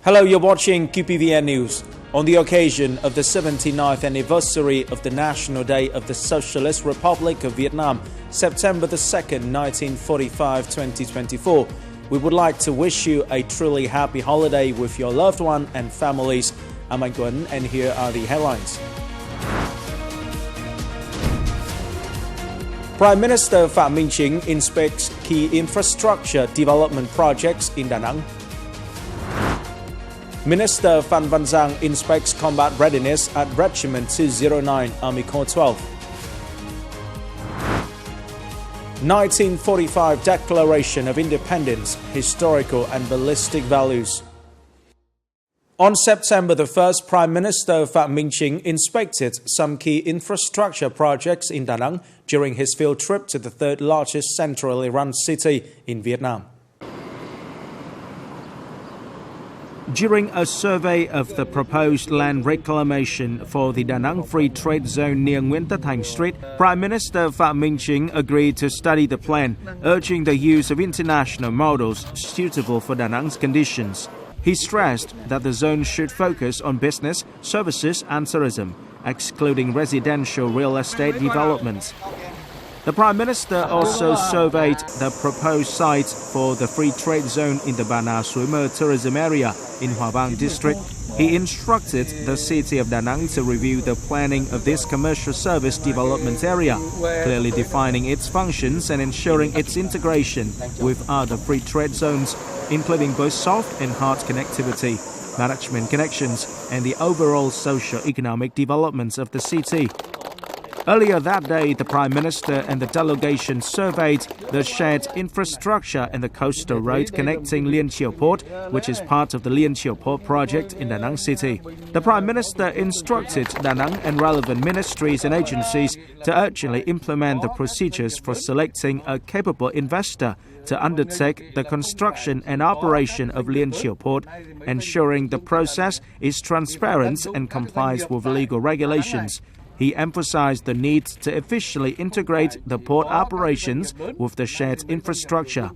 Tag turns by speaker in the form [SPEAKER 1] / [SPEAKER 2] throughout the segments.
[SPEAKER 1] Hello, you're watching QPVN News. On the occasion of the 79th anniversary of the National Day of the Socialist Republic of Vietnam, September the 2nd, 1945, 2024, we would like to wish you a truly happy holiday with your loved one and families. I'm Anh Tuấn, and here are the headlines. Prime Minister Phạm Minh Chính inspects key infrastructure development projects in Da Nang. Minister Phan Văn Giang inspects combat readiness at Regiment 209, Army Corps 12. 1945 Declaration of Independence, Historical and Ballistic Values. On September the 1st, Prime Minister Phạm Minh Chính inspected some key infrastructure projects in Da Nang during his field trip to the third largest centrally run city in Vietnam. During a survey of the proposed land reclamation for the Da Nang Free Trade Zone near Nguyễn Tất Thành Street, Prime Minister Phạm Minh Chính agreed to study the plan, urging the use of international models suitable for Da Nang's conditions. He stressed that the zone should focus on business, services and tourism, excluding residential real estate developments. The Prime Minister also surveyed the proposed site for the free trade zone in the Ba Na Suối Mơ tourism area in Hòa Vang district. He instructed the city of Da Nang to review the planning of this commercial service development area, clearly defining its functions and ensuring its integration with other free trade zones, including both soft and hard connectivity, management connections, and the overall socio-economic developments of the city. Earlier that day, the Prime Minister and the delegation surveyed the shared infrastructure and the coastal road connecting Liên Chiểu Port, which is part of the Liên Chiểu Port project in Da Nang City. The Prime Minister instructed Da Nang and relevant ministries and agencies to urgently implement the procedures for selecting a capable investor to undertake the construction and operation of Liên Chiểu Port, ensuring the process is transparent and complies with legal regulations. He emphasized the need to efficiently integrate the port operations with the shared infrastructure.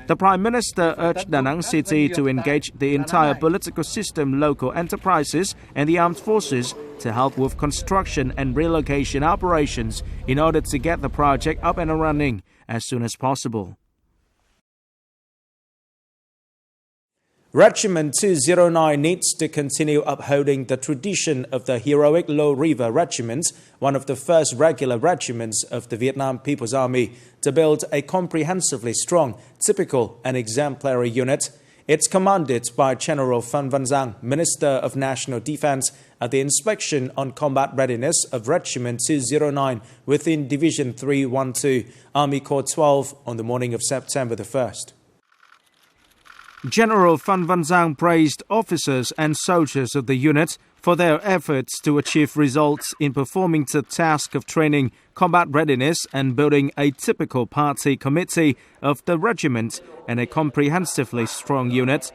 [SPEAKER 1] The Prime Minister urged Da Nang City to engage the entire political system, local enterprises and the armed forces to help with construction and relocation operations in order to get the project up and running as soon as possible. Regiment 209 needs to continue upholding the tradition of the heroic Low River Regiment, one of the first regular regiments of the Vietnam People's Army, to build a comprehensively strong, typical and exemplary unit. It's commanded by General Phan Văn Giang, Minister of National Defense, at the inspection on combat readiness of Regiment 209 within Division 312, Army Corps 12 on the morning of September the 1st. General Phan Văn Giang praised officers and soldiers of the unit for their efforts to achieve results in performing the task of training, combat readiness and building a typical party committee of the regiment and a comprehensively strong unit.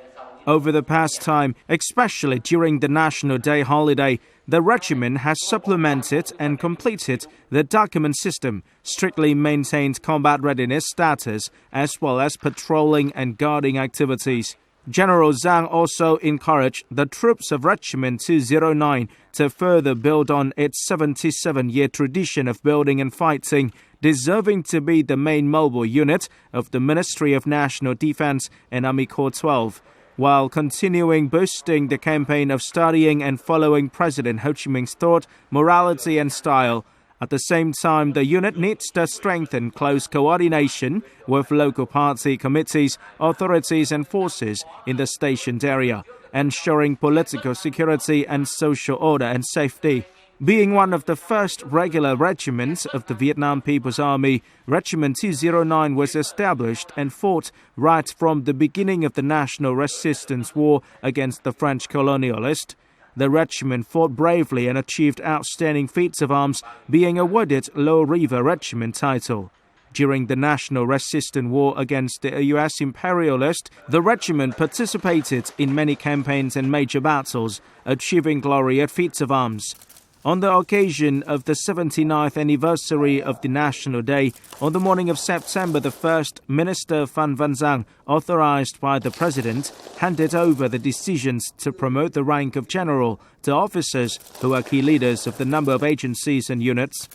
[SPEAKER 1] Over the past time, especially during the National Day holiday, the regiment has supplemented and completed the document system, strictly maintained combat readiness status, as well as patrolling and guarding activities. General Giang also encouraged the troops of Regiment 209 to further build on its 77-year tradition of building and fighting, deserving to be the main mobile unit of the Ministry of National Defense and Army Corps 12. While continuing boosting the campaign of studying and following President Ho Chi Minh's thought, morality and style. At the same time, the unit needs to strengthen close coordination with local party committees, authorities and forces in the stationed area, ensuring political security and social order and safety. Being one of the first regular regiments of the Vietnam People's Army, Regiment 209 was established and fought right from the beginning of the National Resistance War against the French colonialists. The regiment fought bravely and achieved outstanding feats of arms, being awarded Low River Regiment title. During the National Resistance War against the U.S. imperialists, the regiment participated in many campaigns and major battles, achieving glorious feats of arms. On the occasion of the 79th anniversary of the National Day, on the morning of September the 1st, Minister Phan Văn Giang, authorized by the President, handed over the decisions to promote the rank of general to officers who are key leaders of the number of agencies and units.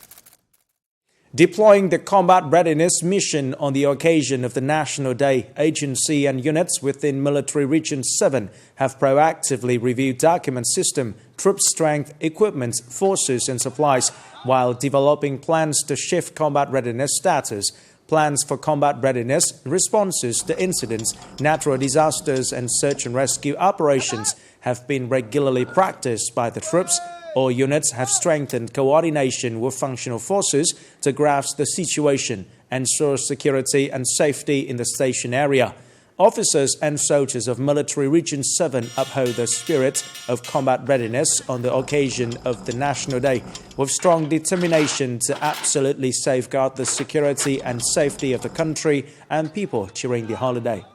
[SPEAKER 1] Deploying the combat readiness mission on the occasion of the National Day, agency and units within Military Region 7 have proactively reviewed document system, troop strength, equipment, forces and supplies, while developing plans to shift combat readiness status. Plans for combat readiness, responses to incidents, natural disasters and search and rescue operations have been regularly practiced by the troops. All units have strengthened coordination with functional forces to grasp the situation, ensure security and safety in the station area. Officers and soldiers of Military Region 7 uphold the spirit of combat readiness on the occasion of the National Day, with strong determination to absolutely safeguard the security and safety of the country and people during the holiday.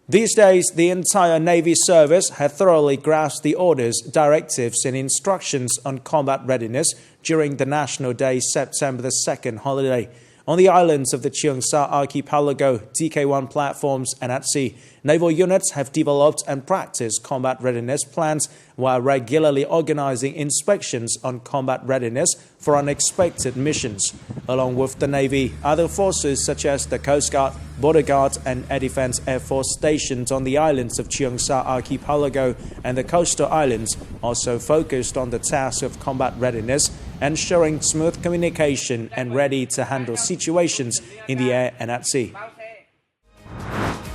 [SPEAKER 1] These days, the entire Navy service had thoroughly grasped the orders, directives and instructions on combat readiness during the National Day September the 2nd holiday. On the islands of the Cheongsar archipelago, DK-1 platforms and at sea, naval units have developed and practiced combat readiness plans while regularly organizing inspections on combat readiness for unexpected missions. Along with the Navy, other forces such as the Coast Guard, Border Guard and Air Defense Air Force stationed on the islands of Cheongsar archipelago and the coastal islands also focused on the task of combat readiness, ensuring smooth communication and ready to handle situations in the air and at sea.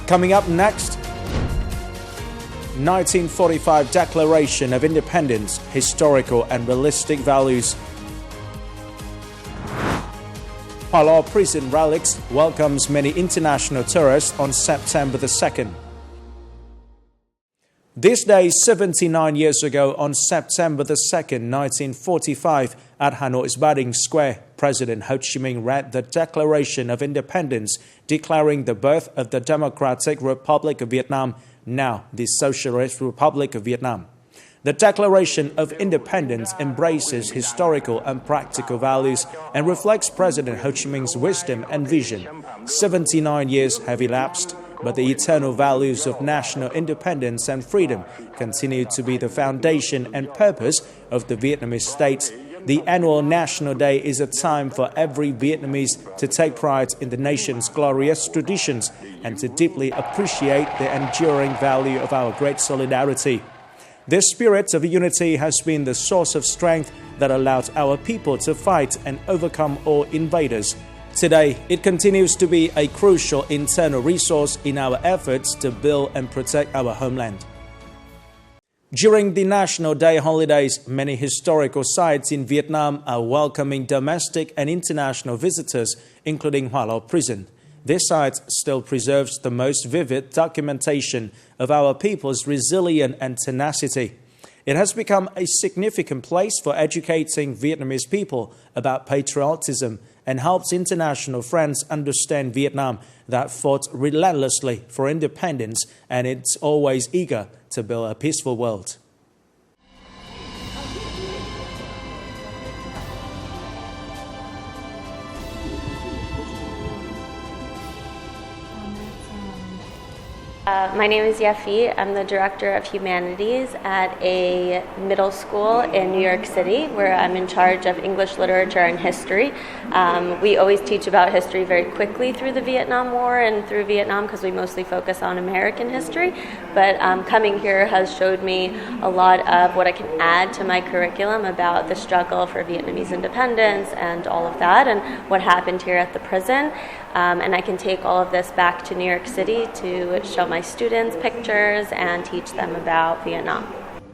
[SPEAKER 1] Coming up next, 1945 Declaration of Independence, historical and realistic values. Hua Lo prison relics welcomes many international tourists on September the 2nd. This day, 79 years ago, on September the 2nd, 1945, at Hanoi's Baring Square, President Ho Chi Minh read the Declaration of Independence, declaring the birth of the Democratic Republic of Vietnam, now the Socialist Republic of Vietnam. The Declaration of Independence embraces historical and practical values and reflects President Ho Chi Minh's wisdom and vision. 79 years have elapsed, but the eternal values of national independence and freedom continue to be the foundation and purpose of the Vietnamese state. The annual National Day is a time for every Vietnamese to take pride in the nation's glorious traditions and to deeply appreciate the enduring value of our great solidarity. This spirit of unity has been the source of strength that allowed our people to fight and overcome all invaders. Today, it continues to be a crucial internal resource in our efforts to build and protect our homeland. During the National Day holidays, many historical sites in Vietnam are welcoming domestic and international visitors, including Hua Lo Prison. This site still preserves the most vivid documentation of our people's resilience and tenacity. It has become a significant place for educating Vietnamese people about patriotism and helps international friends understand Vietnam that fought relentlessly for independence and it's always eager to build a peaceful world.
[SPEAKER 2] My name is Yafi. I'm the Director of Humanities at a middle school in New York City where I'm in charge of English literature and history. We always teach about history very quickly through the Vietnam War and through Vietnam because we mostly focus on American history. But coming here has showed me a lot of what I can add to my curriculum about the struggle for Vietnamese independence and all of that and what happened here at the prison. And I can take all of this back to New York City to show my students pictures and teach them about Vietnam.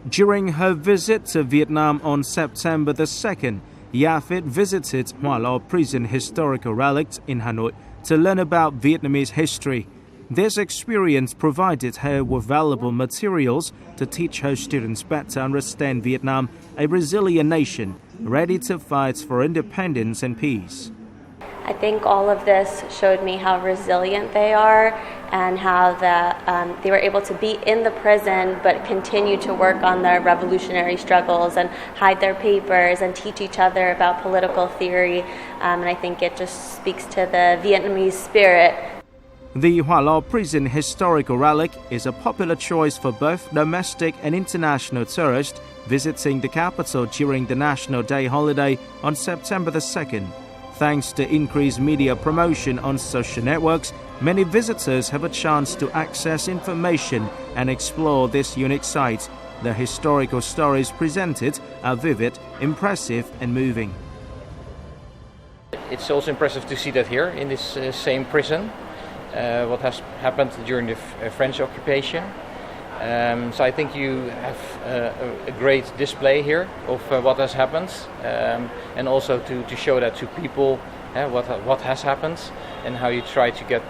[SPEAKER 1] During her visit to Vietnam on September the 2nd, Yafit visited Hua Lo Prison Historical Relics in Hanoi to learn about Vietnamese history. This experience provided her with valuable materials to teach her students better understand Vietnam, a resilient nation ready to fight for independence and peace.
[SPEAKER 2] I think all of this showed me how resilient they are and how they were able to be in the prison but continue to work on their revolutionary struggles and hide their papers and teach each other about political theory. And I think it just speaks to the Vietnamese spirit.
[SPEAKER 1] The Hoa Lo Prison Historical Relic is a popular choice for both domestic and international tourists visiting the capital during the National Day holiday on September the 2nd. Thanks to increased media promotion on social networks, many visitors have a chance to access information and explore this unique site. The historical stories presented are vivid, impressive and moving.
[SPEAKER 3] It's also impressive to see that here in this same prison, what has happened during the French occupation. So I think you have a great display here of what has happened, and also to show that to people what has happened and how you try to get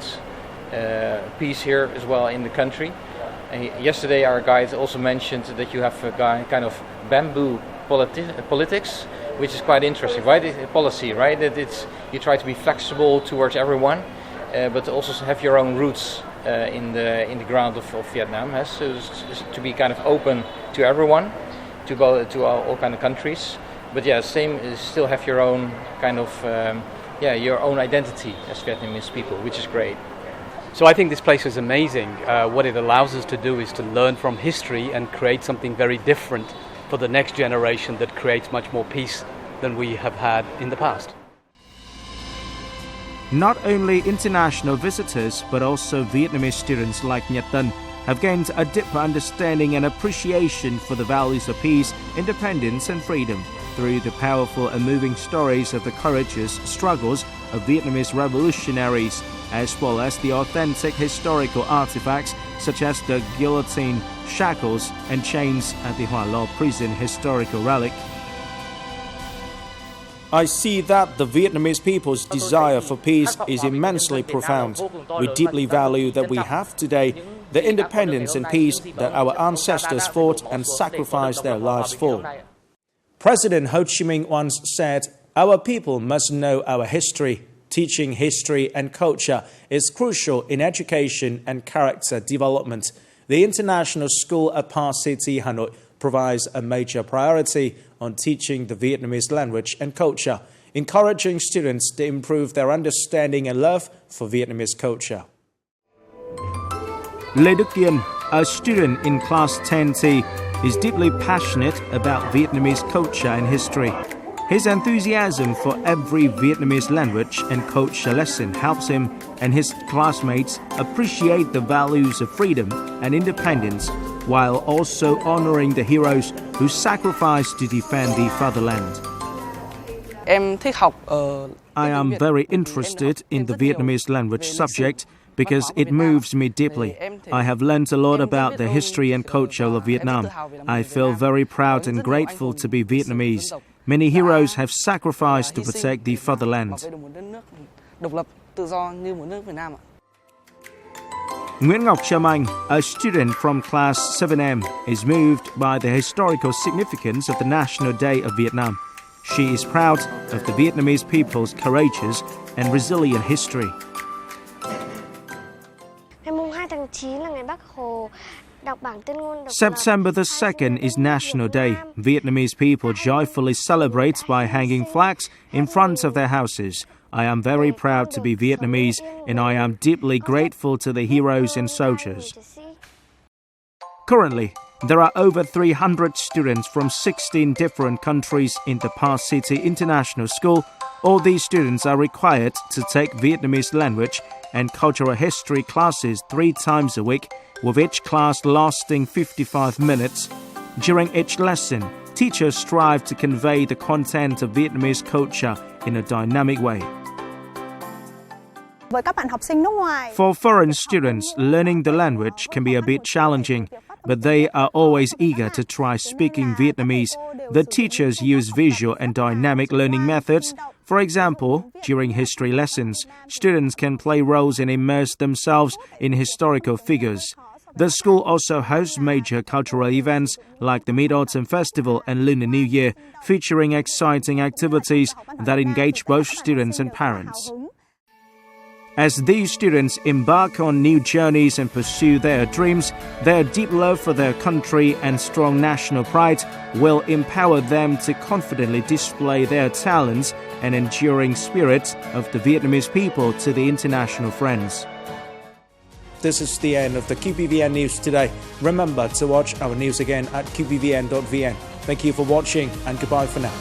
[SPEAKER 3] peace here as well in the country. Yesterday our guide also mentioned that you have a kind of bamboo politics, which is quite interesting, right? Policy, right? That you try to be flexible towards everyone, but also have your own roots in the ground of Vietnam, so to be kind of open to everyone, to all kind of countries. But yeah, same is still have your own kind of your own identity as Vietnamese people, which is great.
[SPEAKER 4] So I think this place is amazing. What it allows us to do is to learn from history and create something very different for the next generation that creates much more peace than we have had in the past.
[SPEAKER 1] Not only international visitors, but also Vietnamese students like Nhật Tân have gained a deeper understanding and appreciation for the values of peace, independence and freedom through the powerful and moving stories of the courageous struggles of Vietnamese revolutionaries, as well as the authentic historical artifacts such as the guillotine, shackles and chains at the Hoa Lo Prison Historical Relic. I see that the Vietnamese people's desire for peace is immensely profound. We deeply value that we have today the independence and peace that our ancestors fought and sacrificed their lives for. President Ho Chi Minh once said, "Our people must know our history. Teaching history and culture is crucial in education and character development." The International School at Park City, Hanoi provides a major priority on teaching the Vietnamese language and culture, encouraging students to improve their understanding and love for Vietnamese culture. Lê Đức Kiên, a student in Class 10T, is deeply passionate about Vietnamese culture and history. His enthusiasm for every Vietnamese language and culture lesson helps him and his classmates appreciate the values of freedom and independence, while also honoring the heroes who sacrificed to defend the fatherland. I am very interested in the Vietnamese language subject because it moves me deeply. I have learned a lot about the history and culture of Vietnam. I feel very proud and grateful to be Vietnamese. Many heroes have sacrificed to protect the fatherland. Nguyễn Ngọc Trâm Anh, a student from Class 7M, is moved by the historical significance of the National Day of Vietnam. She is proud of the Vietnamese people's courageous and resilient history. September the 2nd is National Day. Vietnamese people joyfully celebrate by hanging flags in front of their houses. I am very proud to be Vietnamese, and I am deeply grateful to the heroes and soldiers. Currently, there are over 300 students from 16 different countries in the Park City International School. All these students are required to take Vietnamese language and cultural history classes 3 times a week, with each class lasting 55 minutes. During each lesson, teachers strive to convey the content of Vietnamese culture in a dynamic way. For foreign students, learning the language can be a bit challenging, but they are always eager to try speaking Vietnamese. The teachers use visual and dynamic learning methods. For example, during history lessons, students can play roles and immerse themselves in historical figures. The school also hosts major cultural events like the Mid-Autumn Festival and Lunar New Year, featuring exciting activities that engage both students and parents. As these students embark on new journeys and pursue their dreams, their deep love for their country and strong national pride will empower them to confidently display their talents and enduring spirit of the Vietnamese people to the international friends. This is the end of the QPVN News today. Remember to watch our news again at qpvn.vn. Thank you for watching and goodbye for now.